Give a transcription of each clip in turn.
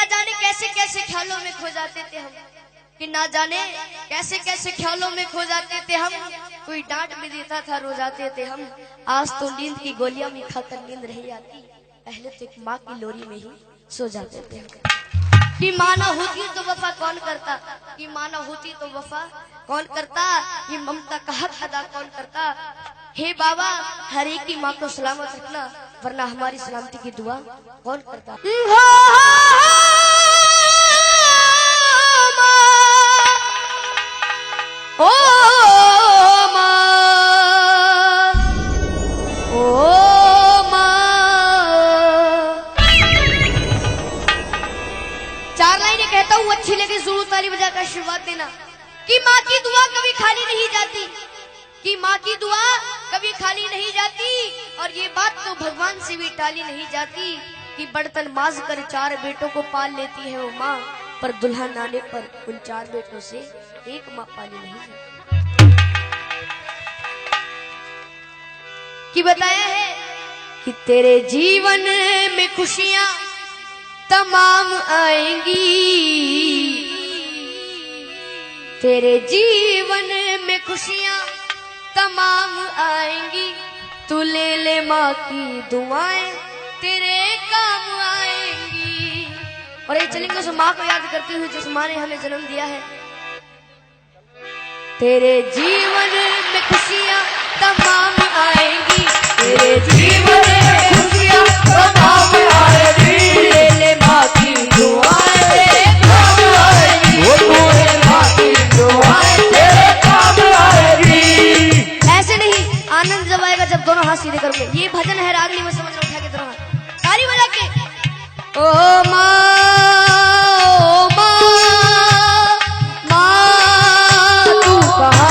जाने कैसे कैसे ख्यालों में खो जाते थे हम, कि ना जाने कैसे कैसे ख्यालों में खो जाते थे हम। कोई डांट भी देता था रो जाते थे हम। आज तो नींद की गोलियां भी खाकर नींद नहीं आती, पहले तो एक माँ की लोरी में ही सो जाते थे। कि माँ ना होती तो वफा कौन करता, कि माँ ना होती तो वफा कौन करता, ये ममता का हक अदा कौन करता। हे बाबा हर एक की माँ को सलामत रखना, वरना हमारी सलामती की दुआ कौन करता। ओ माँ, ओ माँ। चार लाइनें कहता हूँ, अच्छी लगे जरूर ताली बजाकर आशीर्वाद देना। कि माँ की दुआ कभी खाली नहीं जाती, कि माँ की दुआ कभी खाली नहीं जाती। और ये बात तो भगवान से भी टाली नहीं जाती, कि बर्तन माज कर 4 बेटों को पाल लेती है वो माँ, पर दुल्हन आने पर उन 4 बेटों से एक माँ पाली नहीं जाती। कि बताया है कि तेरे जीवन में खुशियां तमाम आएंगी, तेरे जीवन में खुशियां तमाम आएंगी। तू ले ले माँ की दुआएं तेरे काम आएंगी। और ये चलेंगे उस माँ को याद करते हुए जिस माँ ने हमें जन्म दिया है। तेरे जीवन में खुशियां तमाम आएंगी, तेरे जीवन में खुशियां तमाम आएंगी। ले ले माँ की दुआएं तेरे काम आएंगी, ले माँ की दुआएं तेरे काम आएंगी। ऐसे नहीं, आनंद जब आएगा जब दोनों हाथ सीधे करोगे। ये भजन है रागनी में, समझ रहे, उठा के दोनों हाथ ताली बजा के। ओ माँ, ओ माँ, माँ तू कहाँ।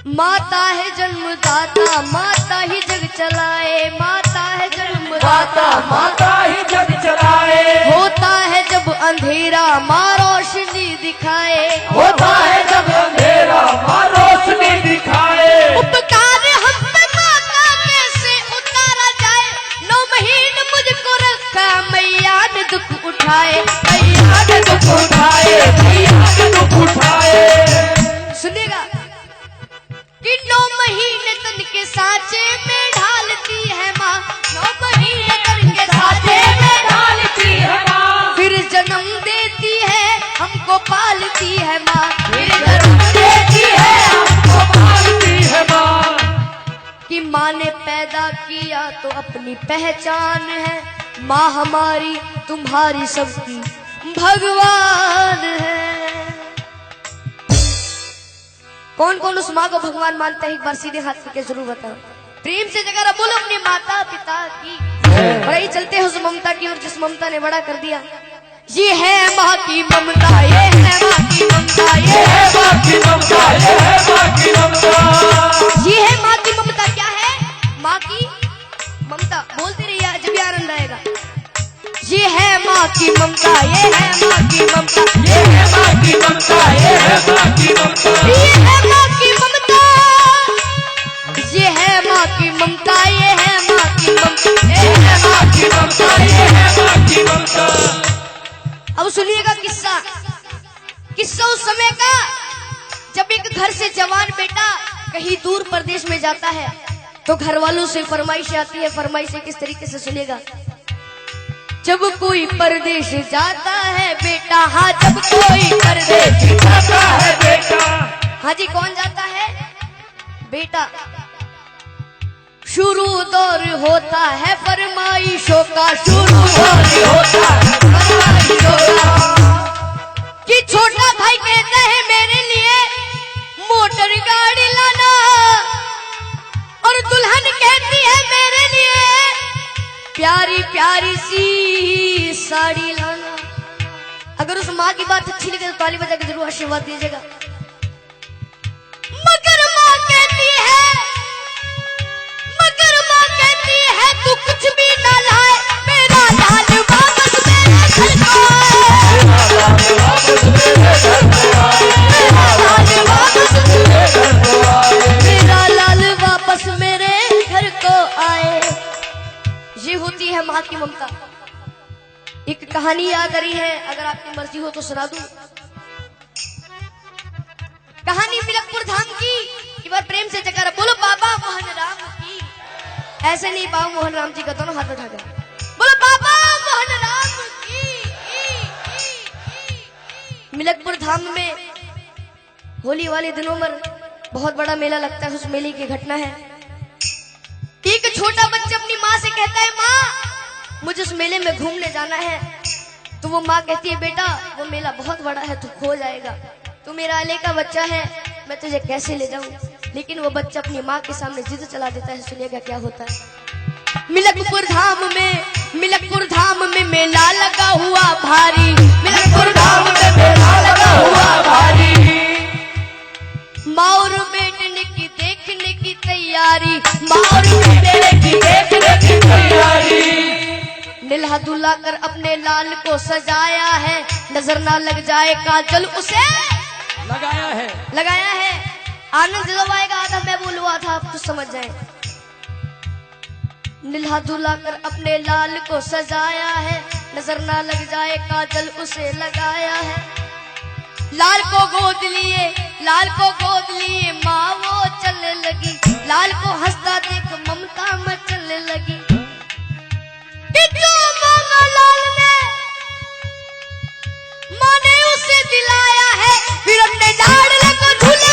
माता है जन्मदाता, माता ही जग चलाए, माता है जन्मदाता, माता ही जग चलाए। होता है जब अंधेरा माँ रोशनी दिखाए, होता है जब अंधेरा माँ रोशनी दिखाए। उपकार हम पे माँ का कैसे उतारा जाए, 9 महीने मुझको रखा मैया ने दुख उठाए, मैया ने दुख उठाए, मैया ने दुख उठाए। सुनिएगा कि 9 महीने तन के सांचे में ढालती है माँ, 9 महीने तन के सांचे में ढालती है माँ। फिर जन्म देती है हमको पालती है माँ, फिर जन्म देती है हमको पालती है माँ। कि माँ ने पैदा किया तो अपनी पहचान है, माँ हमारी तुम्हारी सबकी भगवान है। कौन कौन उस माँ को भगवान मानता है, एक बार सीधे हाथ करके जरूर बताओ। प्रेम से जगह बोलो अपने माता पिता की। बड़ाई चलते हैं उस ममता की, और जिस ममता ने बड़ा कर दिया। ये है माँ की ममता, ये है माँ की ममता, ये है माँ की ममता, ये है माँ की ममता। ये है माँ की ममता। क्या है माँ की ममता? बोलते रहिए जब भी आनंद आएगा। ये है माँ की ममता, ये है माँ की ममता, ये है माँ की ममता, ये है माँ की ममता, ये है माँ की ममता, ये है माँ की ममता, ये है माँ की ममता, ये है माँ की ममता, ये है माँ की ममता। अब सुनिएगा किस्सा, किस्सा उस समय का जब एक घर से जवान बेटा कहीं दूर प्रदेश में जाता है, तो घर वालों से फरमाइश आती है। फरमाइश किस तरीके से सुनेगा। जब कोई परदेश जाता है बेटा, हाँ जब कोई परदेश जाता है बेटा, हाँ जी कौन जाता है बेटा। शुरू दौर होता है फरमाइशों का, शुरू दौर होता है फरमाइशों का। कि छोटा भाई कहता है मेरे प्यारी प्यारी सी साड़ी लाना। अगर उस माँ की बात अच्छी लगे तो ताली बजा के जरूर आशीर्वाद दीजिएगा। मगर माँ कहती है तू कुछ भी ना लाए, मेरा लाल वापस मेरे घर को आए, मेरा लाल वापस मेरे घर को आए। ये होती है माँ की ममता। एक कहानी याद आ रही है, अगर आपकी मर्जी हो तो सुना दूं। कहानी मिलकपुर धाम की। एक बार प्रेम से जयकारा बोलो बाबा मोहन राम की। ऐसे नहीं, बाबा मोहन राम जी का दोनों हाथ उठा कर बोलो बाबा मोहन राम की। मिलकपुर धाम में होली वाले दिनों में बहुत बड़ा मेला लगता है। उस मेले की घटना है, एक छोटा बच्चा अपनी माँ से कहता है, माँ मुझे उस मेले में घूमने जाना है। तो वो माँ कहती है, बेटा वो मेला बहुत बड़ा है, तू खो जाएगा, तू मेरा अले का बच्चा है, मैं तुझे कैसे ले जाऊं। लेकिन वो बच्चा अपनी माँ के सामने जिद चला देता है। सुनिएगा क्या होता है। मिलकपुर धाम में मेला लगा हुआ भारी, मिलकपुर धाम में मेला लगा हुआ भारी। माँ और बेटे की देखने की तैयारी, माँ और बेटे की देखने की तैयारी। नीला दुला कर अपने लाल को सजाया है, नजर ना लग जाए काजल उसे लगाया है। आनंद जब आएगा आधा मैं बोलूआ था, आप तो समझ जाए। नीला दुला कर अपने लाल को सजाया है, नजर ना लग जाए काजल उसे लगाया है। लाल को गोद लिए माँ वो चलने लगी, लाल को हंसता देख ममता में चलने लगी। माँ ने उसे दिलाया है, फिर अपने लाडले को झूले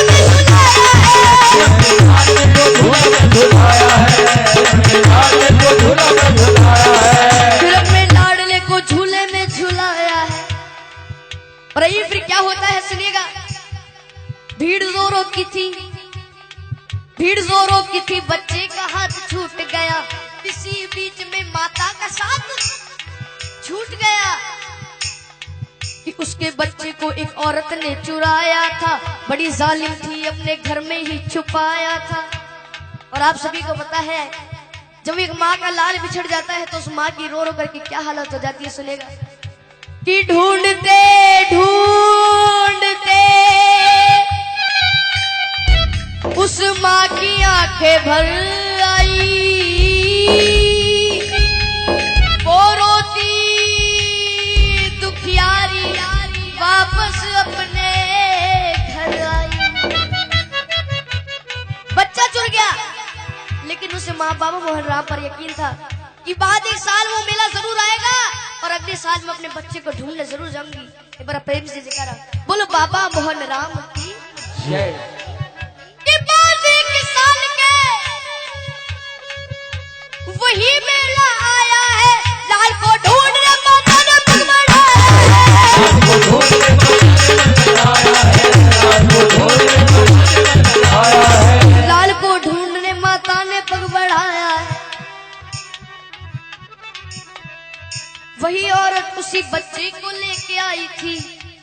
में झुलाया है। और ये फिर क्या होता है सुनिएगा। भीड़ जोरों की थी, बच्चे का हाथ छूट गया, इसी बीच में माता का साथ छूट गया कि उसके बच्चे को एक औरत ने चुराया था, बड़ी जालिम थी, अपने घर में ही छुपाया था। और आप सभी को पता है, जब एक माँ का लाल बिछड़ जाता है तो उस माँ की रो रो करके क्या हालत हो जाती है। सुनेगा कि ढूंढते उस माँ की आंखें भर आई, वो रोती दुखियारी वापस अपने घर आई। बच्चा चुर गया, लेकिन उसे माँ बाबा मोहन राम पर यकीन था कि बाद एक साल वो मेला जरूर आएगा और अगले साल मैं अपने बच्चे को ढूंढने जरूर जाऊंगी। एक बार प्रेम से जयकारा बोलो बाबा मोहन राम की जय। बाद एक साल के वही मेला आया है, लाल को ढूंढने माता ने पग बढ़ाया है, लाल को ढूंढने माता ने पग बढ़ाया है। वही औरत उसी बच्चे को लेके आई थी।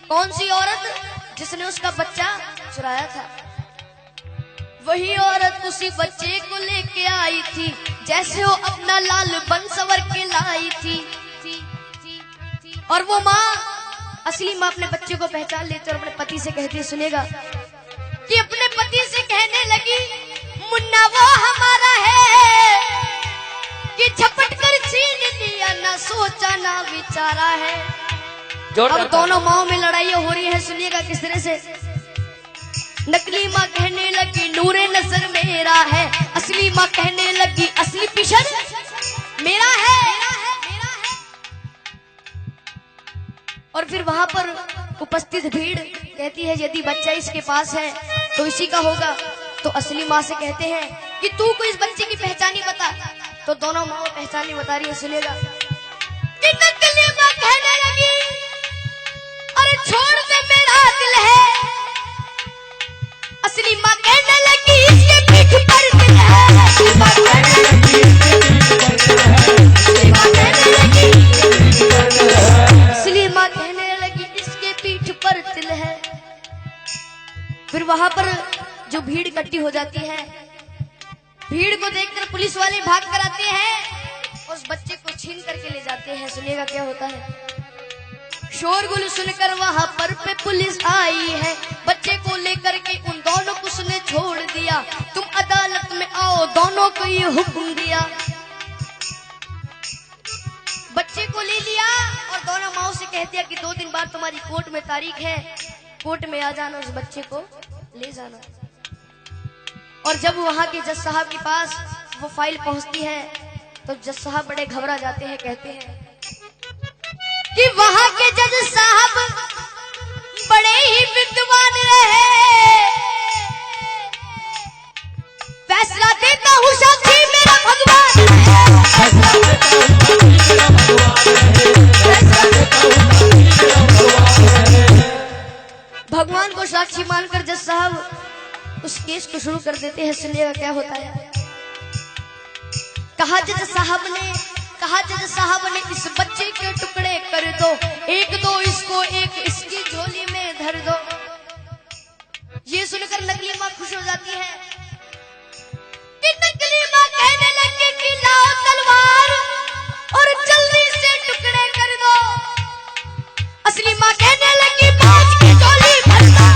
कौन सी औरत? जिसने उसका बच्चा चुराया था। वही औरत उसी बच्चे को लेके आई थी, जैसे वो अपना लाल बन सवर के लाई थी। और वो माँ, असली माँ, अपने बच्चे को पहचान लेती और अपने पति से कहती, सुनेगा कि अपने पति से कहने लगी, मुन्ना वो हमारा है कि झपट कर छीन लिया, ना सोचा ना विचारा है। अब दोनों माओ में लड़ाई हो रही है। सुनिएगा किस तरह से। नकली माँ कहने लगी नूरे नजर मेरा है, असली माँ कहने लगी असली पिशन मेरा है। और फिर वहां पर उपस्थित भीड़ कहती है, यदि बच्चा इसके पास है तो इसी का होगा। तो असली माँ से कहते हैं कि तू को इस बच्चे की पहचानी बता। तो दोनों माँ पहचानी बता रही है। सुनेगा कि नकली माँ कहने लगी, अरे छोड़ दे मेरा दिल है। असली माँ कहने लगी, इसके पीठ पर दिल है। फिर वहां पर जो भीड़ इकट्ठी हो जाती है, भीड़ को देखकर पुलिस वाले भाग कर आते हैं, उस बच्चे को छीन करके ले जाते हैं। सुनिएगा क्या होता है। शोरगुल सुनकर वहां पर पे पुलिस आई है, बच्चे को लेकर के उन दोनों को उसने छोड़ दिया। तुम अदालत में आओ, दोनों को ये हुक्म दिया। बच्चे को ले लिया और दोनों माओ से कह दिया कि 2 दिन बाद तुम्हारी कोर्ट में तारीख है, कोर्ट में आ जाना, उस बच्चे को ले जाना। और जब वहां के जज साहब के पास वो फाइल पहुंचती है तो जज साहब बड़े घबरा जाते हैं, कहते हैं कि वहां के जज साहब बड़े ही विद्वान रहे, फैसला देता हूं साक्षी मेरा भगवान भगवान को साक्षी मानकर जज साहब उस केस को शुरू कर देते हैं। सुनिएगा क्या होता है। कहा जज साहब ने इस बच्चे के टुकड़े कर दो, एक दो इसको, एक इसकी झोली में धर दो। ये सुनकर नकली माँ खुश हो जाती है कि नकली माँ कहने लगी कि लाओ तलवार और जल्दी से टुकड़े कर दो। असली माँ कहने लगी बाज की झोली भर दो।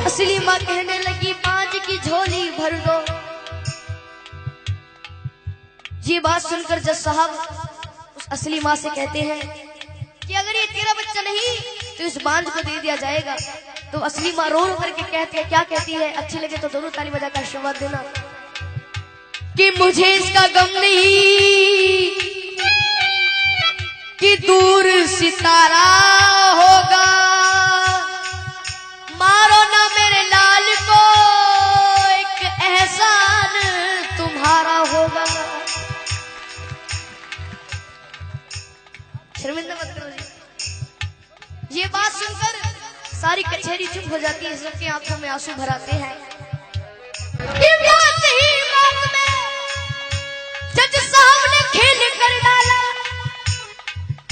असली माँ कहने लगी बाज की झोली भर दो। ये बात सुनकर जज साहब उस असली माँ से कहते हैं कि अगर ये तेरा बच्चा नहीं तो इस बांझ को दे दिया जाएगा। तो असली माँ रो रो करके कहती है, क्या कहती है, अच्छी लगे तो दोनों ताली बजाकर आशीर्वाद देना कि मुझे इसका गम नहीं कि दूर सितारा होगा, मारो ना मेरे लाल को, एक एहसान तुम्हारा होगा। शर्मिंदा मत करो जी। ये बात सुनकर सारी कचहरी चुप हो जाती है, सबकी आंखों में आंसू भर आते हैं। जज साहब ने खेल कर डाला,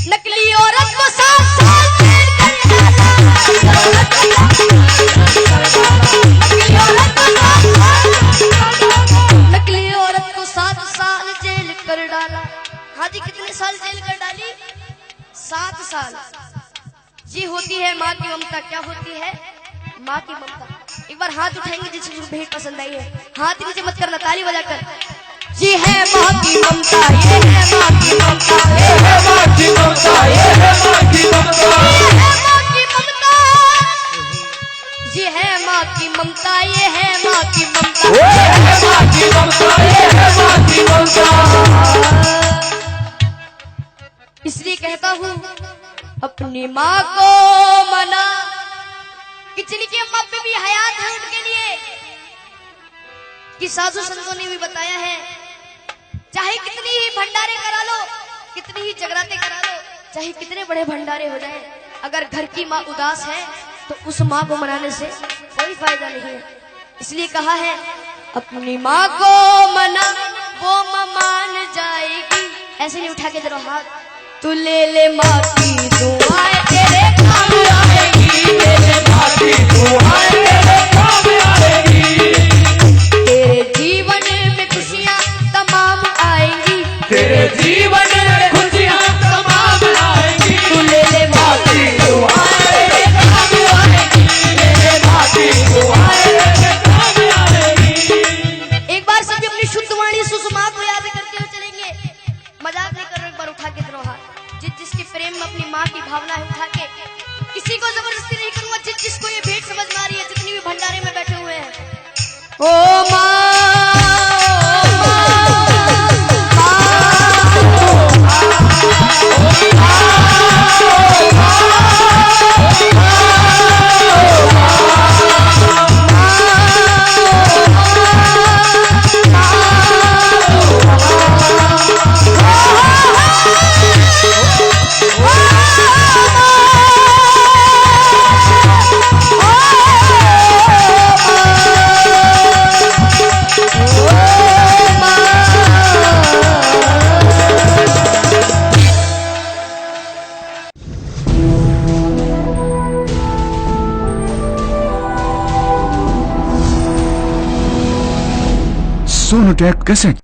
नकली औरत को 7 साल जेल कर डाला। नकली औरत को 7 साल जेल कर डाला। हाँ जी, कितने साल जेल कर डाली? 7 साल। ये होती है माँ की ममता। क्या होती है? माँ की ममता। एक बार हाथ उठाएंगे जिसको भेंट पसंद आई है, हाथ नीचे मत करना, ताली बजाकर। ये है माँ की ममता, ये है माँ की ममता, ये है माँ की ममता, ये है माँ की ममता, ये है माँ की ममता, ये है माँ की ममता, ये है माँ की ममता, ये है माँ की ममता, ये है माँ की ममता। इसलिए कहता हूँ अपनी माँ को मना कि जिनकी अम्मा पे भी हयात है उनके लिए, कि साधु संतों ने भी बताया है चाहे कितनी ही भंडारे करा लो, कितनी ही जगराते करा लो, चाहे कितने बड़े भंडारे हो जाए, अगर घर की माँ उदास है तो उस माँ को मनाने से कोई फायदा नहीं है। इसलिए कहा है अपनी माँ को मना, वो माँ मान जाएगी। ऐसे नहीं उठा के जरा हाथ, तू ले माँ की दुआएं तेरे काम आएगी, ले माँ की दुआएं तेरे काम आएगी। तेरे जीवन में खुशियाँ तमाम आएंगी, तेरे जीवन में खुशियाँ तमाम आएंगी। तू ले माँ की दुआएं तेरे काम आएगी, ले माँ की दुआएं तेरे काम आएगी। एक बार सभी अपनी शुद्ध वाणी सुषमा को याद करते हुए चलेंगे। मजाक नहीं कर रहे, एक बार उठा के जरा हाथ। जिसके प्रेम में अपनी माँ की भावना है उठा के, किसी को जबरदस्ती नहीं करूंगा। जिसको ये भेंट समझ में आ रही है, जितनी भी भंडारे में बैठे हुए हैं, ओ माँ सोनू टेक कैसेट।